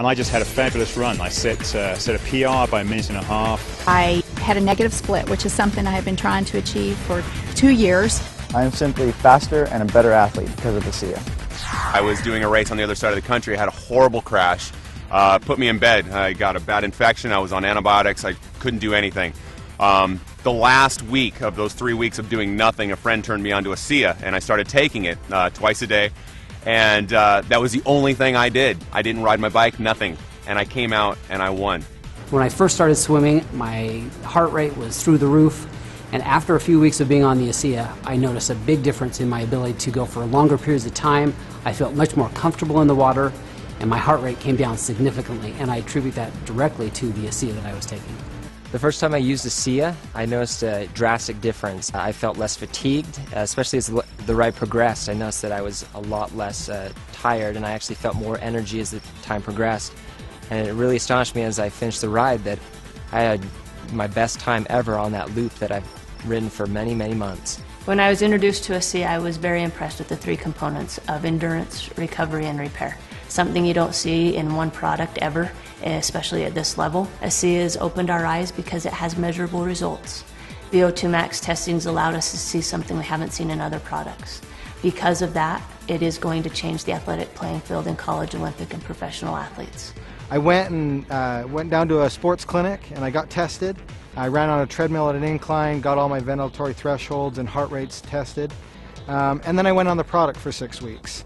I just had a fabulous run. I set a PR by a minute and a half. I had a negative split, which is something I have been trying to achieve for 2 years. I am simply faster and a better athlete because of ASEA. I was doing a race on the other side of the country. I had a horrible crash. Put me in bed. I got a bad infection. I was on antibiotics. I couldn't do anything. The last week of those 3 weeks of doing nothing, a friend turned me on to ASEA, and I started taking it twice a day. And that was the only thing I did. I didn't ride my bike, nothing. And I came out and I won. When I first started swimming, my heart rate was through the roof. And after a few weeks of being on the ASEA, I noticed a big difference in my ability to go for longer periods of time. I felt much more comfortable in the water, and my heart rate came down significantly. And I attribute that directly to the ASEA that I was taking. The first time I used ASEA, I noticed a drastic difference. I felt less fatigued, especially as the ride progressed. I noticed that I was a lot less tired, and I actually felt more energy as the time progressed. And it really astonished me as I finished the ride that I had my best time ever on that loop that I've ridden for many, many months. When I was introduced to ASEA, I was very impressed with the 3 components of endurance, recovery, and repair. Something you don't see in one product ever, especially at this level. ASEA has opened our eyes because it has measurable results. VO2 max testing has allowed us to see something we haven't seen in other products. Because of that, it is going to change the athletic playing field in college, Olympic, and professional athletes. I went down to a sports clinic and I got tested. I ran on a treadmill at an incline, got all my ventilatory thresholds and heart rates tested. And then I went on the product for 6 weeks.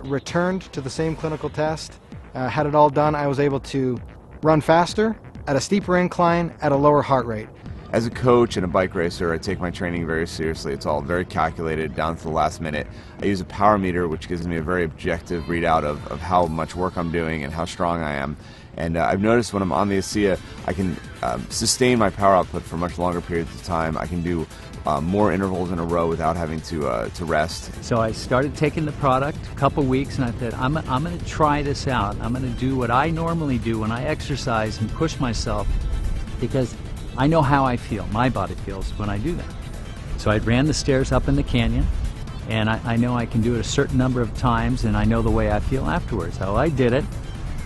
Returned to the same clinical test, had it all done. I was able to run faster, at a steeper incline, at a lower heart rate. As a coach and a bike racer, I take my training very seriously. It's all very calculated down to the last minute. I use a power meter, which gives me a very objective readout of how much work I'm doing and how strong I am. And I've noticed when I'm on the ASEA, I can sustain my power output for much longer periods of time. I can do more intervals in a row without having to rest. So I started taking the product a couple weeks, and I said, I'm going to try this out. I'm going to do what I normally do when I exercise and push myself, because I know how I feel, my body feels when I do that. So I ran the stairs up in the canyon, and I know I can do it a certain number of times, and I know the way I feel afterwards. So I did it,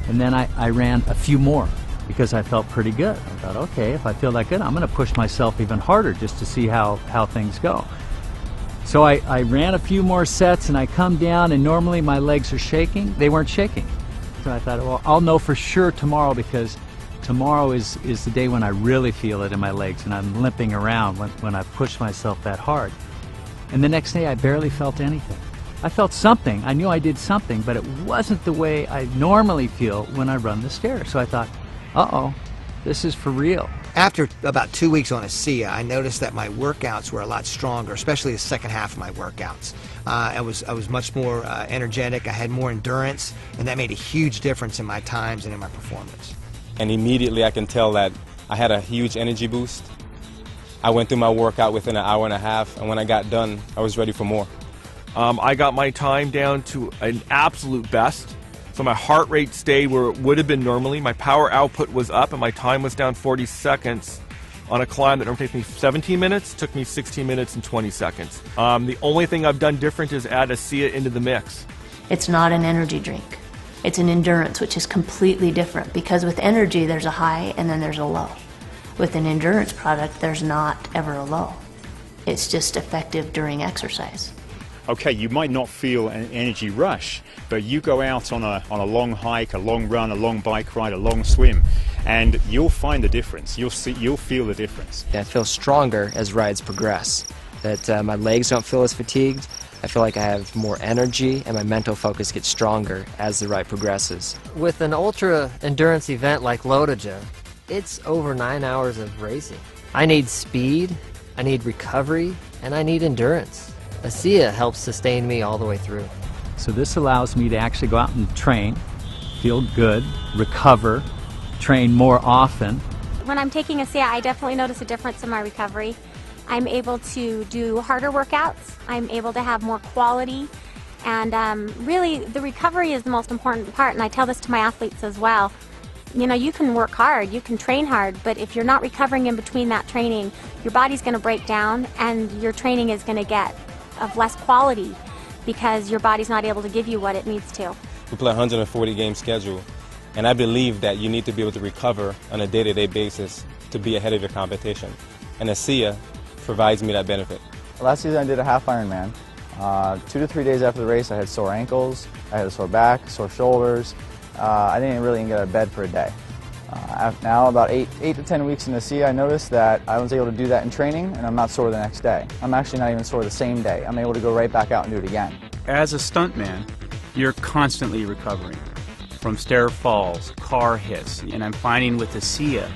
and then I ran a few more because I felt pretty good. I thought, okay, if I feel that good, I'm going to push myself even harder just to see how things go. So I ran a few more sets, and I come down, and normally my legs are shaking. They weren't shaking. So I thought, well, I'll know for sure tomorrow, because tomorrow is the day when I really feel it in my legs and I'm limping around when I push myself that hard. And the next day I barely felt anything. I felt something. I knew I did something, but it wasn't the way I normally feel when I run the stairs. So I thought, uh-oh, this is for real. After about 2 weeks on ASEA, I noticed that my workouts were a lot stronger, especially the second half of my workouts. I was much more energetic, I had more endurance, and that made a huge difference in my times and in my performance. And immediately I can tell that I had a huge energy boost. I went through my workout within an hour and a half, and when I got done, I was ready for more. I got my time down to an absolute best. So my heart rate stayed where it would have been normally. My power output was up, and my time was down 40 seconds on a climb that normally takes me 17 minutes, took me 16 minutes and 20 seconds. The only thing I've done different is add ASEA into the mix. It's not an energy drink. It's an endurance, which is completely different, because with energy there's a high and then there's a low. With an endurance product, there's not ever a low. It's just effective during exercise. Okay, you might not feel an energy rush, but you go out on a long hike, a long run, a long bike ride, a long swim, and you'll find the difference. You'll feel the difference. I feel stronger as rides progress, that my legs don't feel as fatigued. I feel like I have more energy, and my mental focus gets stronger as the ride progresses. With an ultra endurance event like Lotoja, it's over 9 hours of racing. I need speed, I need recovery, and I need endurance. ASEA helps sustain me all the way through. So this allows me to actually go out and train, feel good, recover, train more often. When I'm taking ASEA, I definitely notice a difference in my recovery. I'm able to do harder workouts, I'm able to have more quality, and really the recovery is the most important part, and I tell this to my athletes as well. You know, you can work hard, you can train hard, but if you're not recovering in between that training, your body's going to break down and your training is going to get of less quality because your body's not able to give you what it needs to. We play a 140 game schedule, And I believe that you need to be able to recover on a day-to-day basis to be ahead of your competition. And ASEA provides me that benefit. Last season I did a half Ironman. 2 to 3 days after the race I had sore ankles, I had a sore back, sore shoulders. I didn't really even get out of bed for a day. Now about 8 to 10 weeks in ASEA, I noticed that I was able to do that in training and I'm not sore the next day. I'm actually not even sore the same day. I'm able to go right back out and do it again. As a stuntman, you're constantly recovering from stair falls, car hits, and I'm finding with ASEA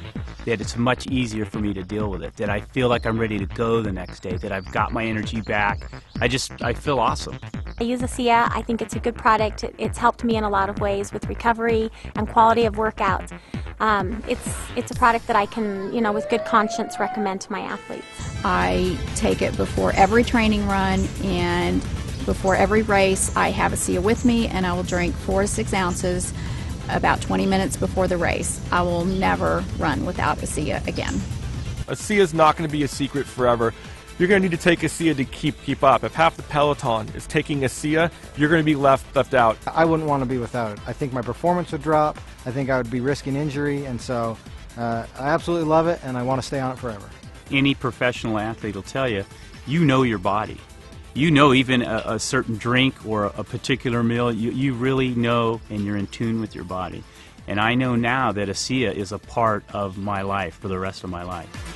that it's much easier for me to deal with it, that I feel like I'm ready to go the next day, that I've got my energy back. I feel awesome. I use ASEA. I think it's a good product. It's helped me in a lot of ways with recovery and quality of workout. It's a product that I can, with good conscience recommend to my athletes. I take it before every training run and before every race. I have ASEA with me and I will drink 4 to 6 ounces about 20 minutes before the race. I will never run without ASEA again. ASEA is not going to be a secret forever. You're going to need to take ASEA to keep up. If half the peloton is taking ASEA, you're going to be left out. I wouldn't want to be without it. I think my performance would drop. I think I would be risking injury, and so I absolutely love it, and I want to stay on it forever. Any professional athlete will tell you, you know your body. You know even a certain drink or a particular meal, you really know and you're in tune with your body. And I know now that ASEA is a part of my life for the rest of my life.